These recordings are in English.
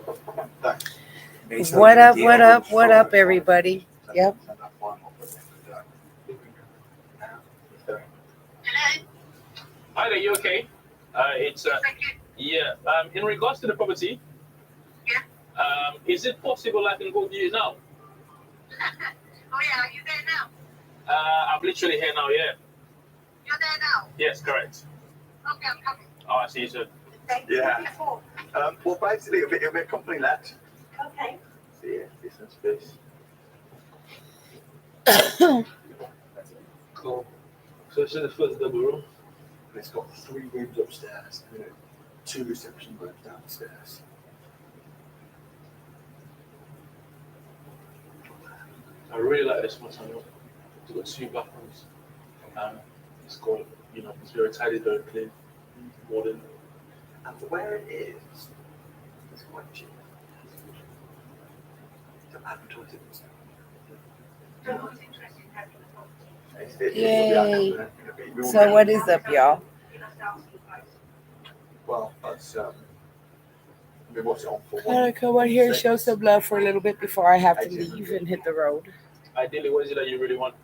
What up, what up, what up, everybody? Yep. Hi there, you okay? In regards to the property, is it possible I can go view it now? Oh yeah, are you there now? I'm literally here now, yeah. You're there now? Yes, correct. Okay, I'm coming. Oh, I see you soon. Yeah. Well, basically, it'll be a company let. Okay. So, yeah, business space. Cool. So this is the first double room. And it's got 3 rooms upstairs and 2 reception rooms downstairs. I really like this one. It's got 2 bathrooms. It's got, it's very tidy, very clean, modern. And for where it is, it's quite cheap. So advertise it and stuff. So who's interested in having the property? Yay. So what is up, y'all? You must ask the price. Well, that's what's it on for? Gotta come out here and show some love for a little bit before I have to leave and hit the road. Ideally, what is it that you really want?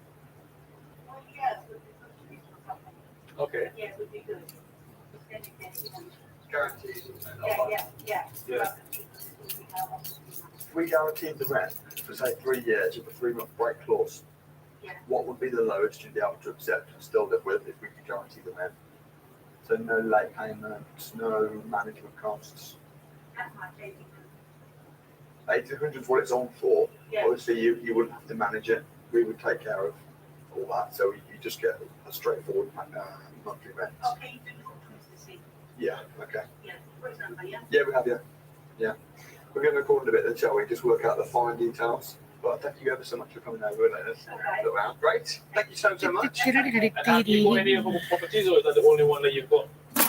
Well, yes, would be good to or something. Okay. Yeah, it would be good. Instead of getting, Guaranteed. yeah. We guaranteed the rent for say 3 years with a 3-month break clause. Yeah. What would be the lowest you'd be able to accept and still live with if we could guarantee the rent? So no late payments, no management costs. That's my favorite. 1800 is what it's on for. Yeah. Obviously, you wouldn't have to manage it. We would take care of all that. So you just get a straightforward monthly rent. Okay, you can talk to us this week. Yeah. Okay. Yeah, for example, yeah. Yeah, we have. Yeah. We're going to record a bit then, shall we? Just work out the fine details. But thank you ever so much for coming over and letting us look around. Great. Thank you so much. And have you got any other properties, or is that the only one that you've got? The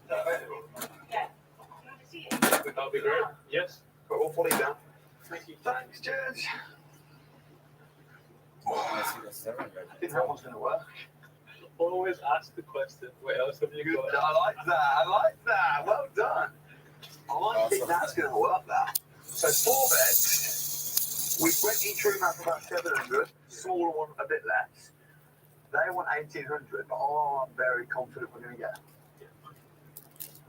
7-bedroom, but yeah. You want to see it? That would be great. Yes. But we'll follow you down. Thank you. Thanks, cheers. I think that one's going to work. Always ask the question, what else have you Good. got? I like that. Well done. I think that's going to work, that. So 4 beds. We went each room out for about 700. Smaller one a bit less. They want 1800, but I'm very confident we're going to get it.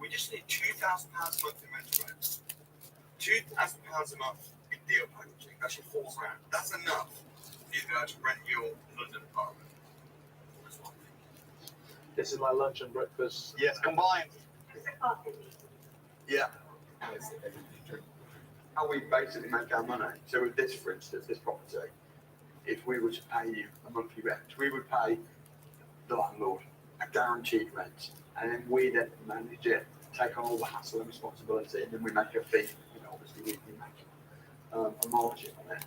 We just need £2,000 monthly rental rent. £2,000 a month, big deal packaging. Actually, £4 grand. That's enough for you to rent your London apartment. That's what I think. This is my lunch and breakfast. Yes, combined. It's a coffee. Yeah. How we basically make our money. So with this, for instance, this property, if we were to pay you a monthly rent, we would pay the landlord a guaranteed rent, and then we then manage it, take on all the hassle and responsibility, and then we make a fee. Obviously we make a margin on it.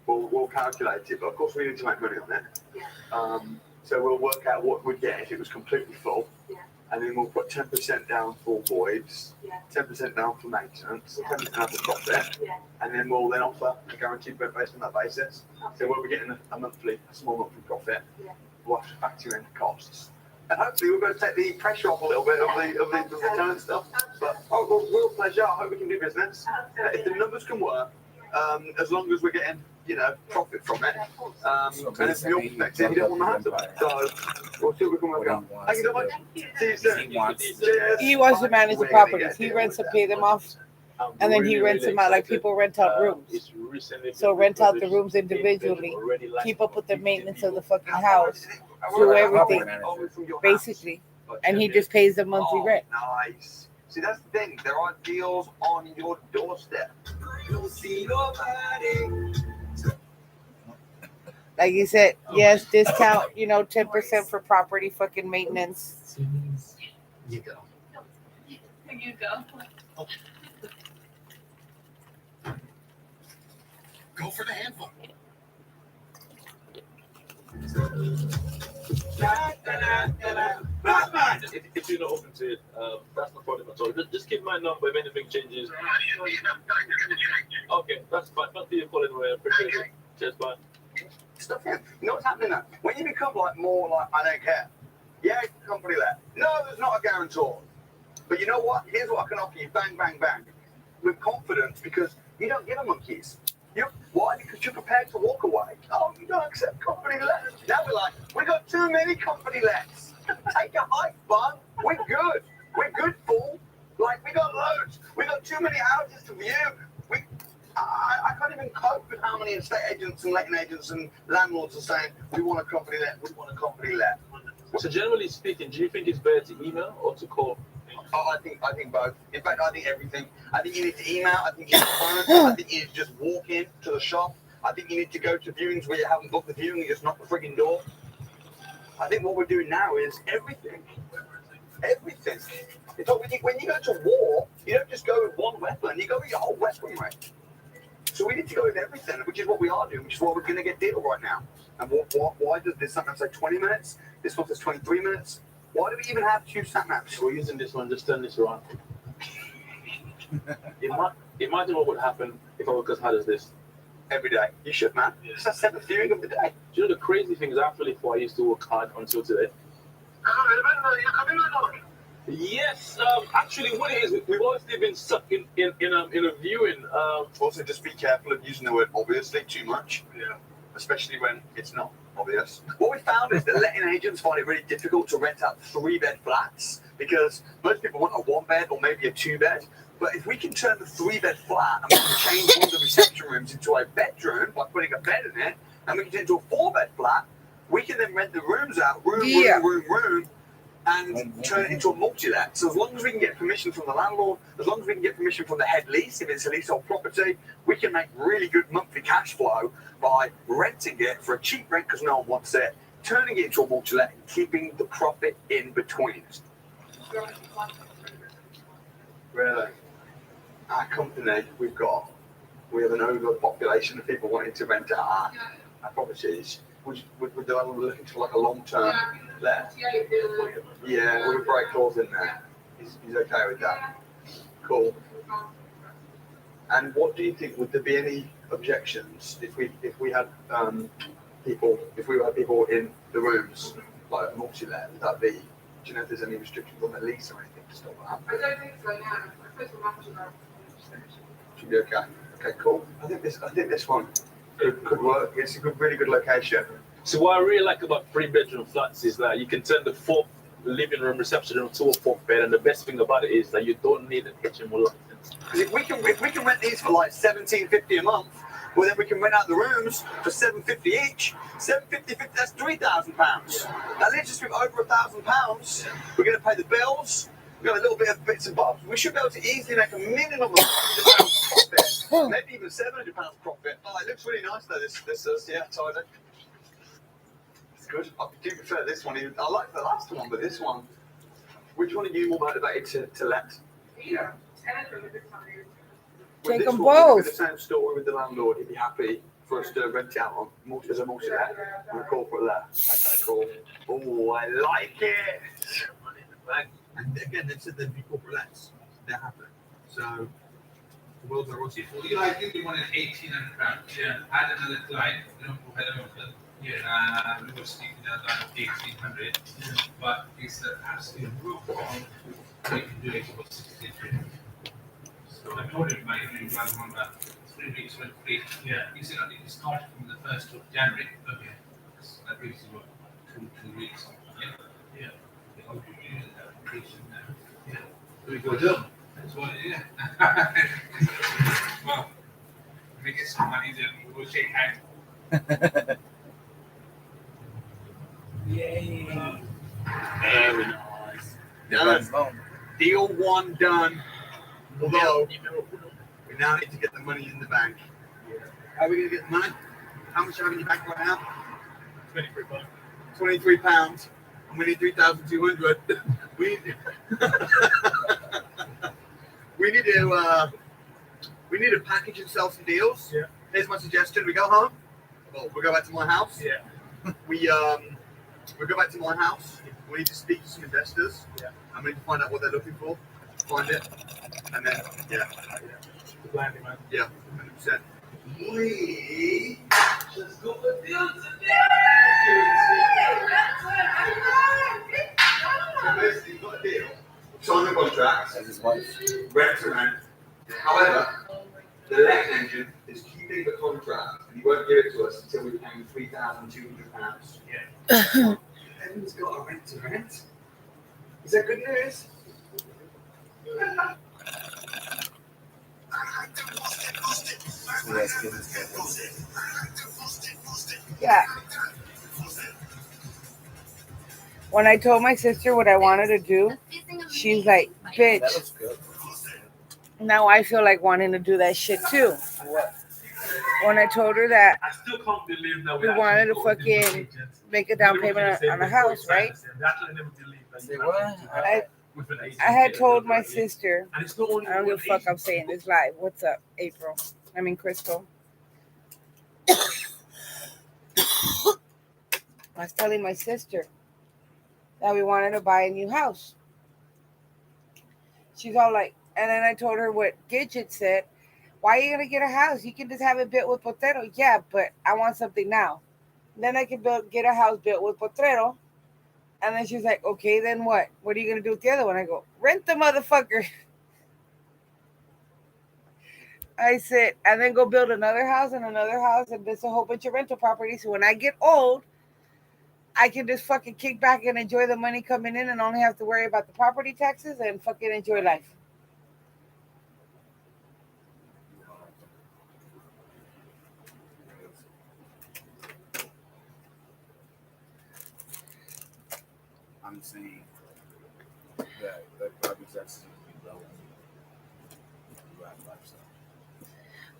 We'll calculate it, but of course we need to make money on it. Yeah. So we'll work out what we'd get if it was completely full. Yeah. And then we'll put 10% down for voids, Yeah. 10% down for maintenance, Yeah. 10% down for profit, Yeah. and then we'll then offer a guaranteed rent based on that basis. So when we're getting a small monthly profit, Yeah. we'll have to factor in the costs. And hopefully we're going to take the pressure off a little bit of the return stuff. But real pleasure. I hope we can do business. If the numbers can work, as long as we're getting profit from it. And from your perspective, you don't want to have them. So we'll see what we can work out. Thank you so much. See you soon. Cheers. He wants to manage the properties. He rents and pay them off, and then he rents them out like people rent out rooms. So rent out the rooms individually, keep up with the maintenance of the fucking house, do everything, basically, and he just pays the monthly rent. Nice. See, that's the thing. There are deals on your doorstep. You'll see nobody. Like you said, yes, discount, 10% for property fucking maintenance. You go. Here you go. Go for the handful. If you're not open to it, that's no problem at all. Just keep my number if anything changes. Okay, that's fine. Thank you for calling away. I appreciate it. Cheers, bye. Stuff in. You know what's happening now? When you become more like, I don't care. Yeah, company let. No, there's not a guarantor. But you know what? Here's what I can offer you. Bang, bang, bang. With confidence, because you don't give a monkeys. Why? Because you're prepared to walk away. Oh, you don't accept company lets. Now we're like, we got too many company lets. Take a hike, bud. We're good. We're good, fool. Like, we got loads. We got too many houses to view. I can't even cope with how many estate agents and letting agents and landlords are saying, we want a company let, we want a company let. So generally speaking, do you think it's better to email or to call? Oh, I think both. In fact, I think everything. I think you need to email. I think you need to phone. I think you need to just walk in to the shop. I think you need to go to viewings where you haven't booked the viewing. You just knock the frigging door. I think what we're doing now is everything. Everything. It's like when you go to war, you don't just go with one weapon. You go with your whole weaponry. So we need to go with everything, which is what we are doing, which is why we're going to get deal right now. And why does this sometimes say 20 minutes? This one says 23 minutes. Why do we even have two sat maps? We're using this one, just turn this around. Imagine what would happen if I was as hard as this. Every day. You should, man. It's the 7th viewing of the day. Do you know the crazy thing is actually before I used to work hard until today? Yes, actually what it is, we've obviously been stuck in a viewing. Also, just be careful of using the word obviously too much. Yeah. Especially when it's not obvious. What we found is that letting agents find it really difficult to rent out 3-bed flats because most people want a 1-bed or maybe a 2-bed. But if we can turn the 3-bed flat and we can change one of the reception rooms into a bedroom by putting a bed in it, and we can turn it into a 4-bed flat, we can then rent the rooms out, room, and turn it into a multi-let. So as long as we can get permission from the landlord, as long as we can get permission from the head lease, if it's a leasehold property, we can make really good monthly cash flow by renting it for a cheap rent because no one wants it, turning it into a multi-let and keeping the profit in between. Really? Our company, we have an overpopulation of people wanting to rent out our properties. Would the landlord be looking for like a long-term let? Yeah, we would break clause in there. He's okay with that. Cool. And what do you think? Would there be any objections if we had people in the rooms like a multi-let? Would that be? Do you know if there's any restrictions on the lease or anything to stop that? I don't think so. No, I suppose we'll have to know. Should be okay. Okay, cool. I think this one could work. It's a really good location. So what I really like about 3-bedroom flats is that you can turn the 4th living room, reception room to a 4th bed, and the best thing about it is that you don't need a kitchen with license. Because if we can rent these for like $17.50 a month, well then we can rent out the rooms for $7.50 each. $7.50, that's £3,000. That leaves us with over £1,000. We're going to pay the bills. We've got a little bit of bits and bobs. We should be able to easily make a minimum of £100 profit, maybe even £700 profit. Oh, it looks really nice though. This is tidy. It's good. I do prefer this one. I like the last one, but this one. Which one are you more motivated to let? Yeah. Take them With both. the same story with the landlord, he'd be happy for us to rent it out as a multi-let on a corporate let. Okay, cool. Oh, I like it. And again, they've said they'd be corporate lets. They're happy. So, the world's our royalty. You ideally wanted £1,800. Yeah. Add another client. We were speaking about 1,800. But it's an absolute rule. So you can do it for 1,600. So I told him, you run on about 3 weeks rent free. Yeah. He said, I think it started from the 1st of January. Okay. So that brings you what, two weeks. Yeah. They hope you use that application now. Yeah. Very good. That's what it is. Well, if we get some money, then we'll shake hands. Yay. Very nice. Done. Deal 1 done. Although, we now need to get the money in the bank. How are we going to get the money? How much do you have in your bank right now? £23. And we need 3,200. We need to package and sell some deals. Yeah. Here's my suggestion. We go home. Well, we'll go back to my house. Yeah. We go back to my house. We need to speak to some investors. Yeah. And we need to find out what they're looking for. Find it. And then, the plan, man. Yeah, 100%. We just go with deals today. So basically, you've got a deal. sign the contract, As his wife. rent to rent. However, the letting engine is keeping the contract and he won't give it to us until we pay him £3,200. Yeah. Evan's got a rent to rent. Is that good news? Yes, business. Yeah. When I told my sister what I wanted to do, she's like, That bitch, looks good. now I feel like wanting to do that shit too. When I told her that I still can't believe that we wanted to fucking make a down payment on a house, right? Say what? I had told my sister, And it's not only I don't give a fuck, I'm saying this live. What's up, April? I mean, Crystal. I was telling my sister that we wanted to buy a new house. She's all like, and then I told her what Gidget said. Why are you gonna get a house? You can just have it built with Potrero. Yeah, but I want something now. Then I can get a house built with Potrero. And then she's like, okay, then what? What are you gonna do with the other one? I go, rent the motherfucker. I said, and then go build another house and there's a whole bunch of rental properties. So when I get old, I can just fucking kick back and enjoy the money coming in and only have to worry about the property taxes and fucking enjoy life. I'm saying that property taxes would be low. You have lifestyle.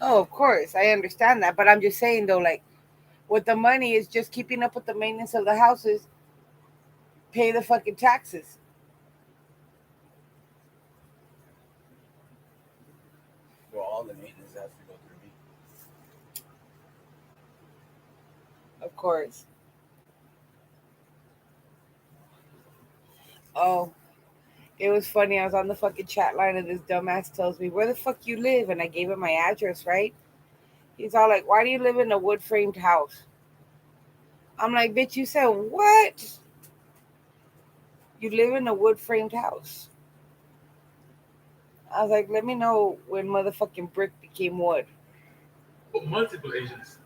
Oh, of course, I understand that, but I'm just saying though, like, with the money is just keeping up with the maintenance of the houses, pay the fucking taxes. Well, all the maintenance has to go through me. Of course. Oh, it was funny. I was on the fucking chat line and this dumbass tells me, where the fuck you live? And I gave him my address, right? He's all like, why do you live in a wood framed house? I'm like, bitch, you said what? You live in a wood framed house. I was like, let me know when motherfucking brick became wood. But multiple agents.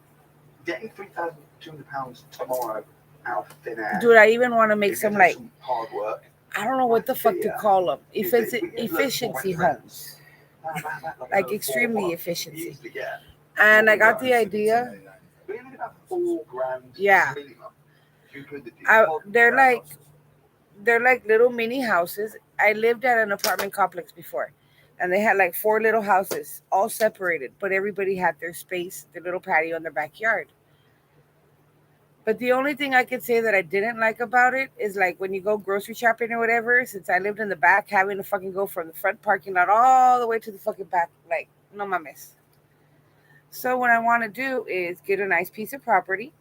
Getting £3,200 tomorrow out of thin air. Dude, I even want to make if some you do like, hard work. I don't know what the fuck to call them. Efficiency homes. Like extremely efficiency. And I got the idea. We only about £4,000 Yeah. minimum. You include the deposit, They're like little mini houses. I lived at an apartment complex before, and they had like 4 little houses, all separated, but everybody had their space, their little patio in their backyard. But the only thing I could say that I didn't like about it is like when you go grocery shopping or whatever, since I lived in the back, having to fucking go from the front parking lot all the way to the fucking back, like, no mames. So what I want to do is get a nice piece of property.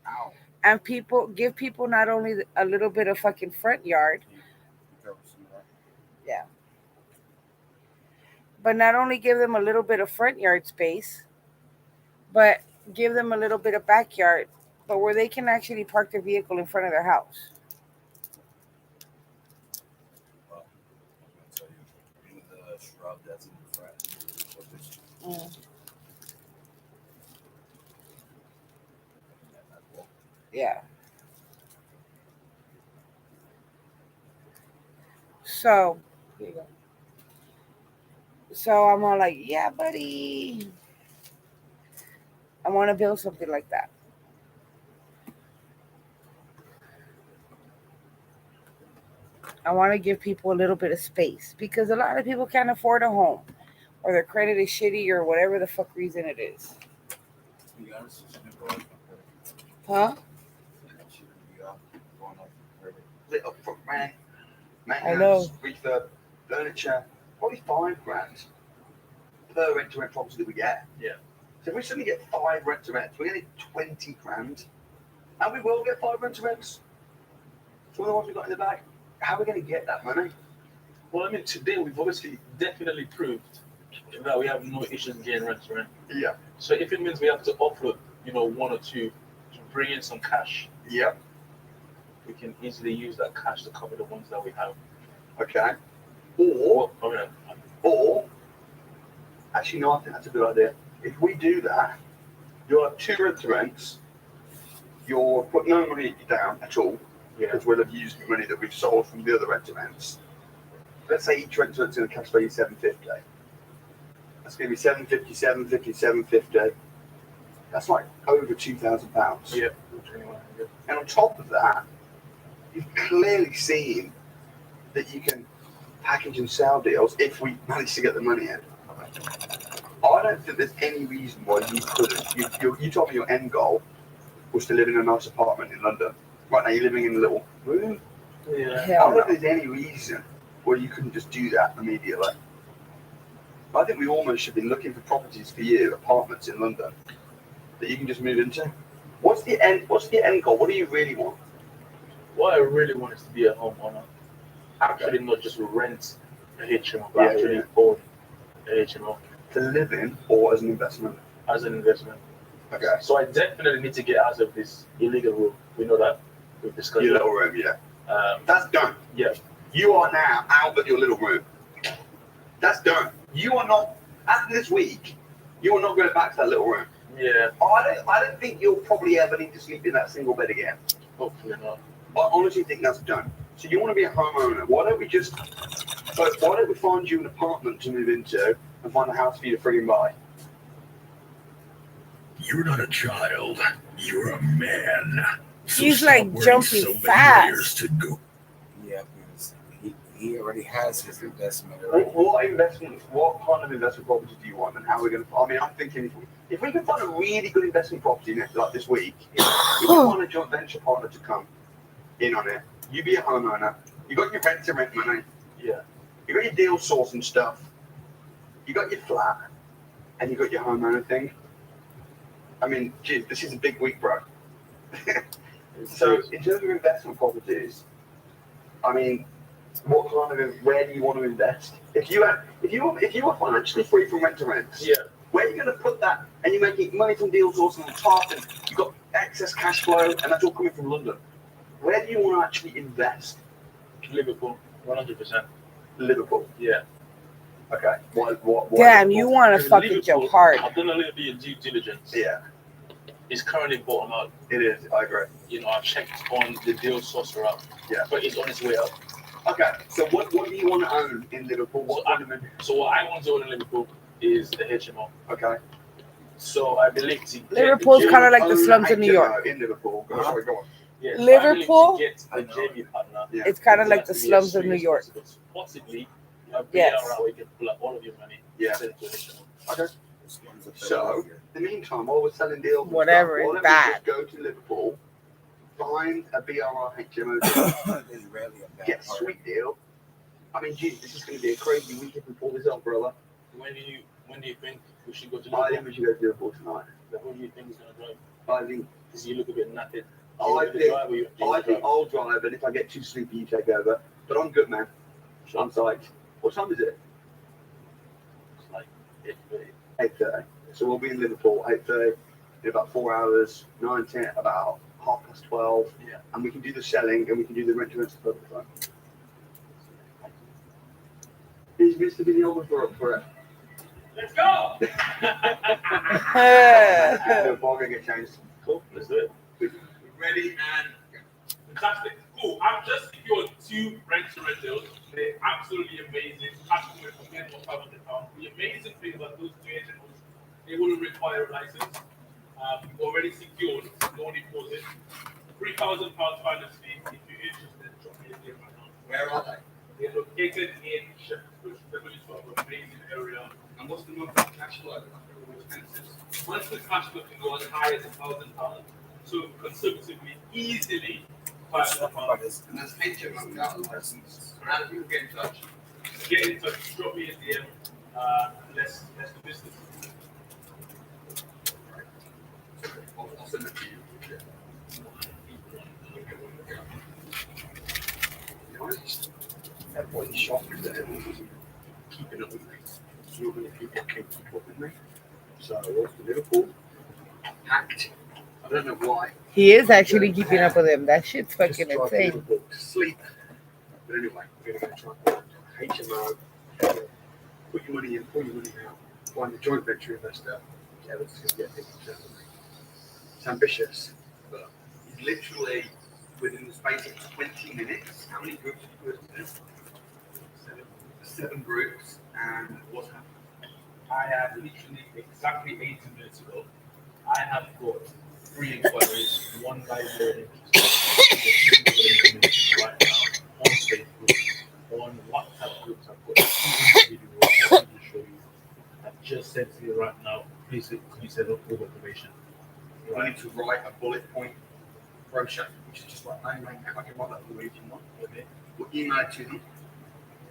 Ow. And give people not only a little bit of fucking front yard, yeah, but not only give them a little bit of front yard space, but give them a little bit of backyard, but where they can actually park their vehicle in front of their house. Well, I'm gonna tell you, even the shrub that's in the front. Yeah. So, here you go. So I'm all like, yeah, buddy. I want to build something like that. I want to give people a little bit of space because a lot of people can't afford a home or their credit is shitty or whatever the fuck reason it is. To be honest, it shouldn't go up. Huh? It shouldn't be up, going up further. Lit up front rent, I know. refurb, furniture, probably £5,000 per rent-to-rent property that we get. Yeah. So if we suddenly get 5 rent-to-rents, we're getting 20 grand. And we will get 5 rent-to-rents. So the ones we got in the bag, how are we going to get that money? Well, I mean, today we've obviously definitely proved that we have no issues getting rent, right? Yeah. So if it means we have to offload, 1 or 2 to bring in some cash, Yeah. we can easily use that cash to cover the ones that we have. Okay. Or Okay. Or, actually, no, I think that's a good idea. If we do that, you'll have 2 rent-to-rents. You'll put no money down at all Yeah. because we'll have used the money that we've sold from the other rent-to-rents. Let's say each rent-to-rent's going to cost you $750. That's going to be $750, $750, $750. That's like over £2,000. Yeah. And on top of that, you've clearly seen that you can package and sell deals if we manage to get the money in. I don't think there's any reason why you couldn't. You told me your end goal was to live in a nice apartment in London. Right now you're living in a little room. Yeah. I Hell don't no. think there's any reason why you couldn't just do that immediately. I think we almost should be looking for properties for you, apartments in London, that you can just move into. What's the end goal? What do you really want? What I really want is to be a homeowner. Actually, not just rent a HMO, but Yeah, actually own a HMO To live in or as an investment? as an investment. Okay. So I definitely need to get out of this illegal room. We know that. We've discussed Your that. little room, yeah. That's done. Yeah. You are now out of your little room. That's done. You are not, after this week, you are not going back to that little room. Yeah. I don't think you'll probably ever need to sleep in that single bed again. Hopefully not. I honestly think that's done. So you want to be a homeowner. Why don't we find you an apartment to move into and find a house for you to frigging buy? You're not a child. You're a man. So He's stop like worrying jumping so many fast. layers to go. Yeah, because he already has his investment. What kind of investment property do you want, and how are we going to? I mean, I'm thinking if we can find a really good investment property like this week, we can find a joint venture partner to come in on it. You be a homeowner. You got your rent money. Yeah. You got your deal source and stuff. You got your flat, and you got your homeowner thing. I mean, geez, this is a big week, bro. So, in terms of investment properties, I mean, where do you want to invest? If you were financially free from rent to rents, Yeah. where are you going to put that? And you're making money from deal sourcing on top, and you've got excess cash flow, and that's all coming from London. Where do you want to actually invest? Liverpool, 100%. Liverpool. Yeah. Okay. What Damn, you want to fucking Liverpool, jump hard. I've done a little bit of due diligence. Yeah, It's currently bottom out. it is. I agree. You know, I've checked on the deal saucer up. Yeah. But it's on its way up. Okay. So what do you want to own in Liverpool? So what I want to own in Liverpool is the HMO. Okay. So I believe to get Liverpool's the kind of like the Own slums of New HMO York. In Liverpool. Sorry, go on. Yes, Liverpool? I believe to get a JV partner. Yeah. It's kind of like the to be slums as of New free as York. possible. Possibly a Yes. BRR where you can pull up all of your money. Yeah. Send it to a HMO. Okay. So, in the meantime, while we're selling deals, and Whatever, stuff, why it's don't we bad. just go to Liverpool, find a BRR HMO deal, There's rarely a bad get a part. sweet deal. I mean, geez, this is going to be a crazy week if we pull this off, brother. When do you think we should go to I Liverpool? think we should go to Liverpool tonight. Who do you think is going to drive? I think Because you look a bit knackered. I think I'll drive, and if I get too sleepy, you take over. But I'm good, man. I'm psyched. What time is it? It's like 8:30. 8:30. So we'll be in Liverpool 8:30 in about 4 hours. 9, 10, about 12:30. Yeah. And we can do the selling, and we can do the rent to rent stuff. Is Mr. Videographer up for it? Let's go! No, I'm gonna get changed. Cool, let's do it. Ready and fantastic. Cool. I've just secured 2 rent-to-rent deals. They're absolutely amazing. Asking for £500. The amazing thing about those 2 HMOs, they wouldn't require a license. We've already secured no deposit. £3,000 finance fee. If you're interested, drop me a deal right now. Where are they? They're located in Shepherd's Bush, amazing area. And what's the monthly cash flow? Expenses. Monthly cash flow can go as high as £1,000. So conservatively, easily £500. And that's HMO without a license. How do people get in touch? Get in touch, drop me a DM, and let's do business. I'll send it to you. Nice. That boy's shopping there. Keeping up with me. Not many people can keep up with me. So I was to Liverpool. Packed. I don't know why. He is actually keeping up with him. That shit's Just fucking drive to insane. Liverpool to sleep. But anyway, we're going to try HMO. Put your money in, pull your money out. Find a joint venture investor. Yeah, let's just get things done. It's ambitious, but it's literally within the space of 20 minutes. How many groups have you put in? 7 groups. And what's happened? I have literally exactly 18 minutes ago. I have got 3 inquiries, 1 guy very interested right now on Facebook, on WhatsApp groups. I've got 2 individuals to show you. I've just sent to you right now. Please can you set up Google information. I need to write a bullet point brochure, which is just like, I can write that for you if you want. Okay. We'll email it to them.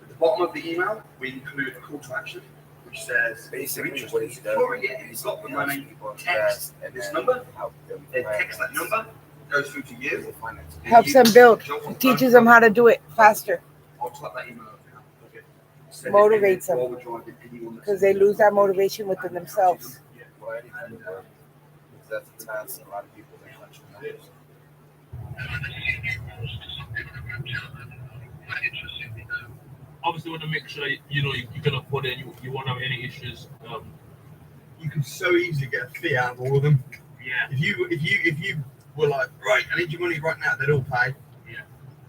At the bottom of the email, we include a call to action, which says, Basically, if what you're he's interested, done before you get is got the he money, helps people text invest and this then number, help them then plan text that their number, goes through to you. finance. Helps them build. Teaches them how to do it faster. I'll type that email out now. Okay. Send it Motivates in them. while we're driving, anyone that's- Because they lose that motivation within themselves. Well, anything to work. Because that's the task a lot of people they touch on that. Obviously, want to make sure you know you can afford it. You won't have any issues. You can so easily get a fee out of all of them. Yeah. If you were like, right, I need your money right now, they'd all pay. Yeah.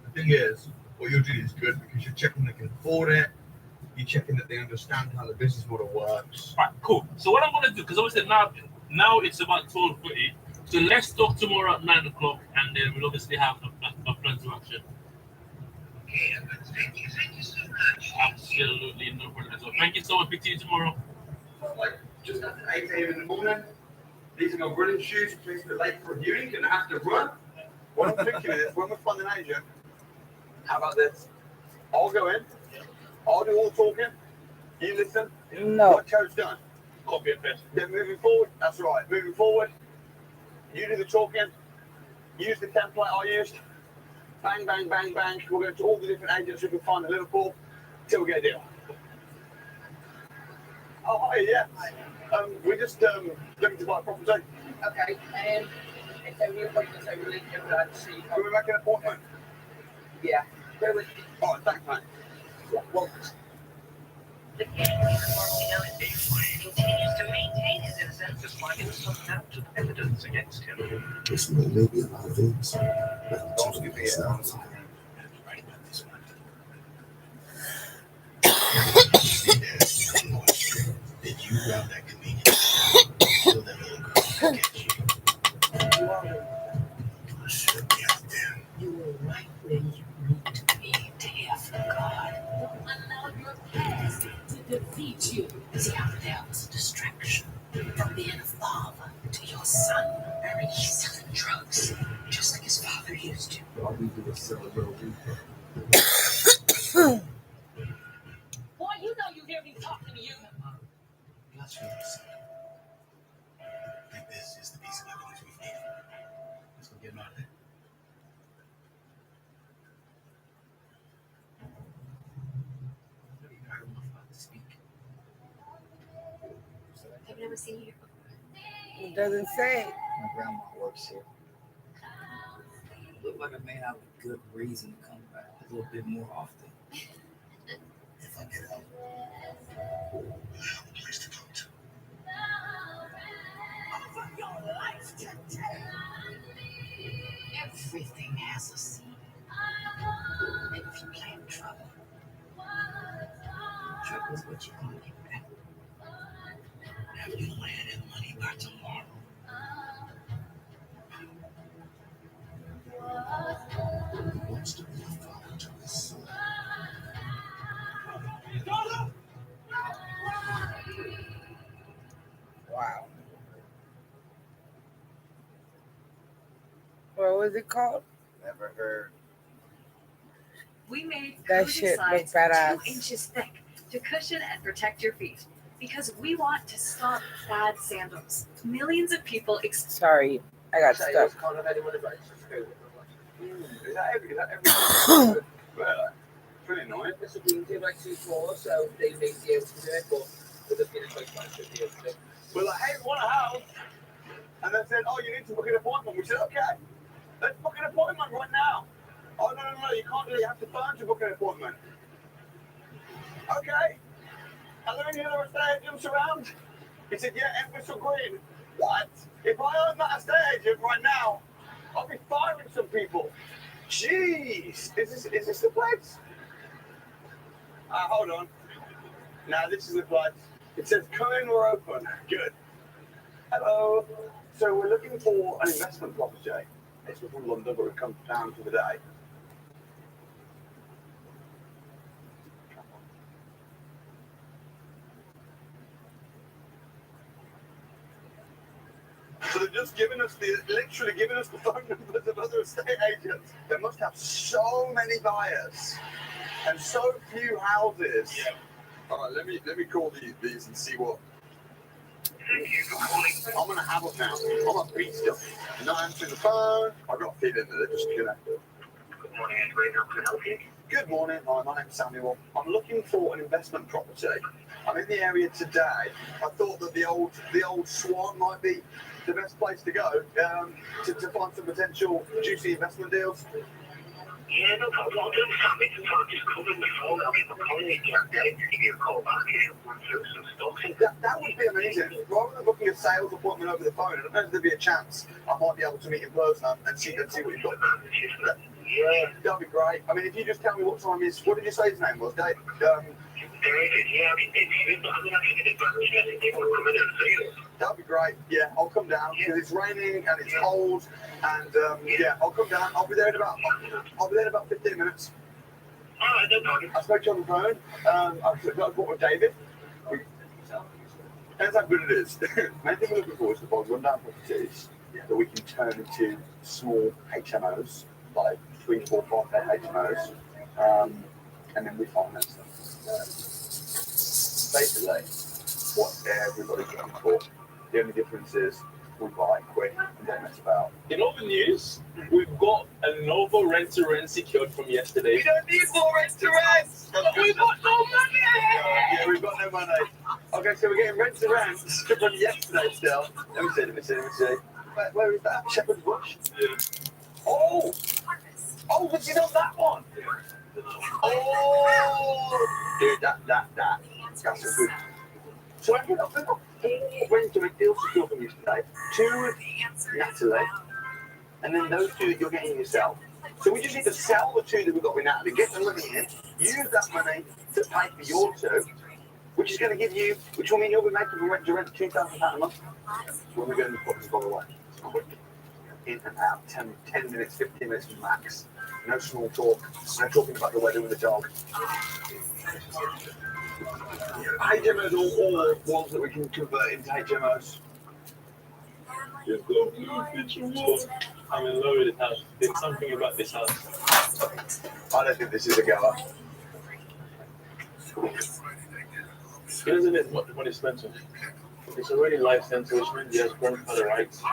The thing is, what you're doing is good because you're checking they can afford it. You're checking that they understand how the business model works. Right. Cool. So what I'm gonna do, because obviously now it's about 12:30. So let's talk tomorrow at 9 o'clock, and then we'll obviously have a plan to action. Thank you so much. Absolutely no problem at all. Thank you so much. Speak to you tomorrow. Like just after 8 a.m. in the morning, these are my running shoes. Please be late for a viewing and I have to run. What I'm thinking is, when we're funding Asia, how about this? I'll go in. I'll do all the talking. You listen. No. What Joe's done. Copy and paste. Then moving forward, that's right. Moving forward, you do the talking. Use the template I used. Bang, bang, bang, bang. We're going to all the different agents we can find in Liverpool till we get a deal. Oh, hi, yeah. We're just looking to buy a property. Okay, and it's only appointments over the weekend, but I'd see you. Can we make an appointment? Yeah. Where was Oh, thanks, mate. well, The family formally continues to maintain his innocence despite substantive evidence against him. Listen, there may be a lot of things, but Don't give me a honest right about this one. Did you rob that comedian? Kill that little girl and catch you? I should be out there. You were right where you need to be to hear from God. Don't allow your past to defeat you. See, I'm there as a distraction from being a father to your son. He's selling drugs, just like his father used to. All we do is sell a little bit. Boy, you know you hear me talking to you. Let's feel this. I think this is the piece of evidence we've needed. Let's go get him out of there. I've never seen you here before. It doesn't say. My grandma works here. Look like I may have a good reason to come back a little bit more often. If I get out, we'll have a place to go to. Over your life today. Everything has a seed. And if you plant trouble, trouble is what you're going to get back. Have you land and money by tomorrow? Who wants to be a father to his son? Wow. What was it called? Never heard. We made That cozy shit look sides badass. 2 inches thick to cushion and protect your feet because we want to stop bad sandals. Millions of people Sorry, I got stuck. Is that every well, pretty annoying. this will be like 2 floors, so they may be able to do it, but we're just getting like 50 years. We're like, hey, we want a house. And they said, oh, you need to book an appointment. We said, okay, let's book an appointment right now. Oh, no, you can't do it. You have to phone to book an appointment. Okay. Are there any other estate agents around? He said, yeah, Empress Green. What? If I own that estate agent right now, I'll be firing some people. Jeez. Is this the place? Hold on. No, this is the place. It says, come in, we're open. Good. Hello. So we're looking for an investment property. It's from London, but we've come down for the day. So they've just literally given us the phone numbers of other estate agents. They must have so many buyers and so few houses. Yeah. All right, let me call these and see what. I'm gonna have them now. I'm a beast of not answering the phone. I've got a feeling that they're just gonna. Good morning, Edward. Can I help you? Good morning. Hi, my name's Samuel. I'm looking for an investment property. I'm in the area today. I thought that the old Swan might be the best place to go to find some potential juicy investment deals. Yeah, no problem. I'll do something to try and just cover the phone. I'll get my colleague Jack Dave to give you a call back and run through some stuff. That would be amazing. Rather than booking a sales appointment over the phone, I don't know if there'd be a chance I might be able to meet in person and see what you've got. Yeah, that'd be great. I mean, if you just tell me what time is, what did you say his name was, Dave? David, yeah, I mean, I can get advance message. They want to come in and see you. That'd be great. Yeah, I'll come down because it's raining and it's cold, and yeah, I'll come down. I'll be there in about 15 minutes. All right, no problem. I spoke to you on the phone. I've got with David. Depends how good it is. Main thing we're looking for is to buy rundown properties that we can turn into small HMOs, like 3, 4, 5 bed HMOs, and then we finance them. Basically, what everybody's looking for. The only difference is we buy quick and don't mess about. In other news, we've got another rent-to-rent secured from yesterday. We don't need more rent-to-rent! But we've got no money! Yeah, we've got no money. Okay, so we're getting rent-to-rent from yesterday still. Let me see. Where is that? Shepherd's Bush? Yeah. Oh, but you know that one? Oh! Dude, that's a good. So I've got 4 rent-to-rent deals secured from yesterday. 2 with Natalie, and then those 2 that you're getting yourself. So we just need to sell the 2 that we've got with Natalie, get the money in, use that money to pay for your 2, which is going to give you, which will mean you'll be making from rent-to-rent £2,000 a month. When we're going to put this by the way. Quick. In and out, 10 minutes, 15 minutes max. No small talk. No talking about the weather with the dog. HMOs all ones that we can convert into HMOs. I'm in love with this house. There's something about this house. I don't think this is a goer. It doesn't need much money spent on it. It's already licensed, which means he has grandfather rights.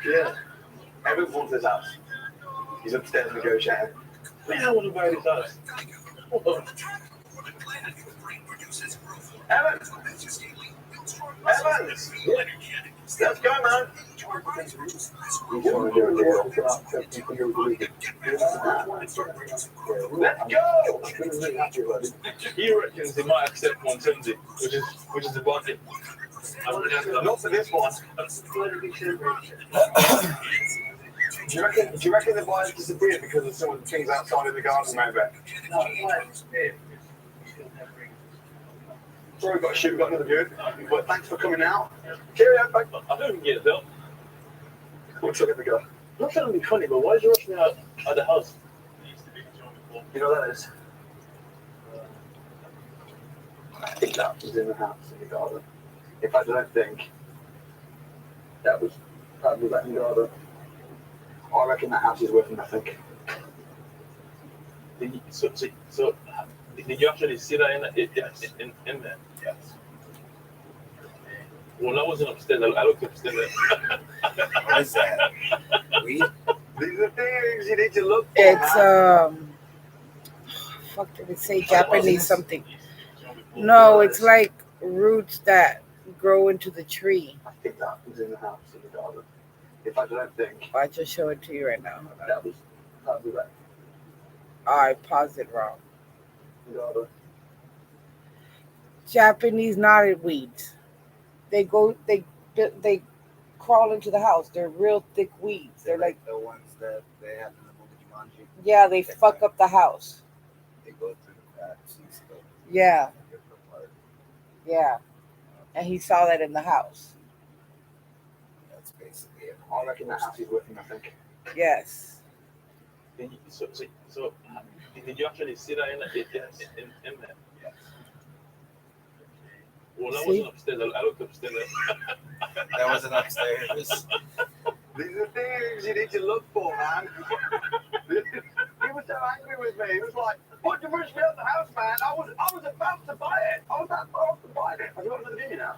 Yeah. Everyone wants this house. He's upstairs negotiating. Man, I want to buy this house. Evans! Let's go, man! Let's go! He reckons he might accept 170, which is the budget. Not for this one. Do you reckon the buyers disappeared because of some of the things outside in the garden, maybe? Sorry, we've got to shoot, we've got another viewing. But thanks for coming out. Cheerio, bye. I don't even get it, Bill. What's up, go? Not trying to be funny, but why is you rushing out of the house? You know what that is? I think that was in the house in the garden. In fact, I don't think that was that in the garden. I reckon that house is worth nothing. So did you actually see that in there? Yes. Well, I wasn't upstairs. I looked upstairs. What is that? Weed? These are things you need to look for. It's fuck did it say Japanese something? No, it's like roots that grow into the tree. I think that was in the house in the garden. In fact, I don't think I'll just show it to you right now. that was Can't do that. I paused it wrong. Japanese knotted weeds. They crawl into the house. They're real thick weeds. They're like the ones that they have in the movie Jumanji. yeah, they fuck up the house. They go through the cracks and stuff. Yeah, Rip it apart. yeah. And he saw that in the house. That's basically it. I reckon that house is working, I think. Yes. So did you actually see that in there? Yes. Well, I See? wasn't upstairs. I looked upstairs. That wasn't upstairs. These are things you need to look for, man. He was so angry with me. He was like, "What did you push me out the house, man? I was about to buy it. I was about to buy it. Have you got another view now?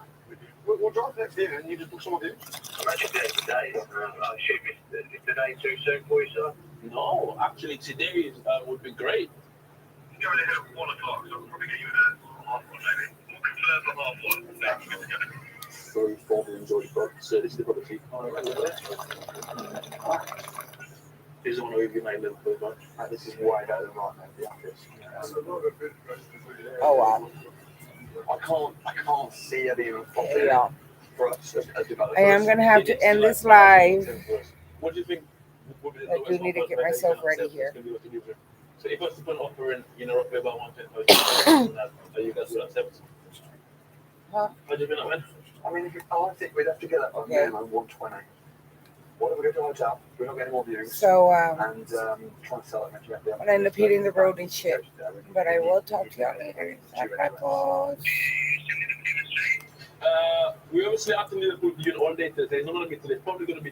We'll drive next year and you just book someone in." Imagine that today. I assume it's today too soon for you, sir. No, actually, today would be great. Go ahead at 1 o'clock, so I'll probably get you in at 1:30 maybe. We'll confirm for 1:30. Good to go. Very formally enjoyed the book. So this is the property. This is one of your main Liverpool bunch. This is way better than right now, the office. Oh wow. I can't see it being a Hey, y'all. for us as developers. I am gonna have to end this live. What do you think? I do need to get myself ready here. So if I was to put an offer in, roughly about 110,000, you guys will accept? Huh? How do you think that went? I mean, I think we'd have to get up on minimum 120. What if we go to a hotel? We're not getting more views. So And try and sell it next year. I'm gonna end up hitting the road and shit. But I will talk to y'all later. We obviously have to Liverpool viewing all day today. It's not going to be today. It's probably going to be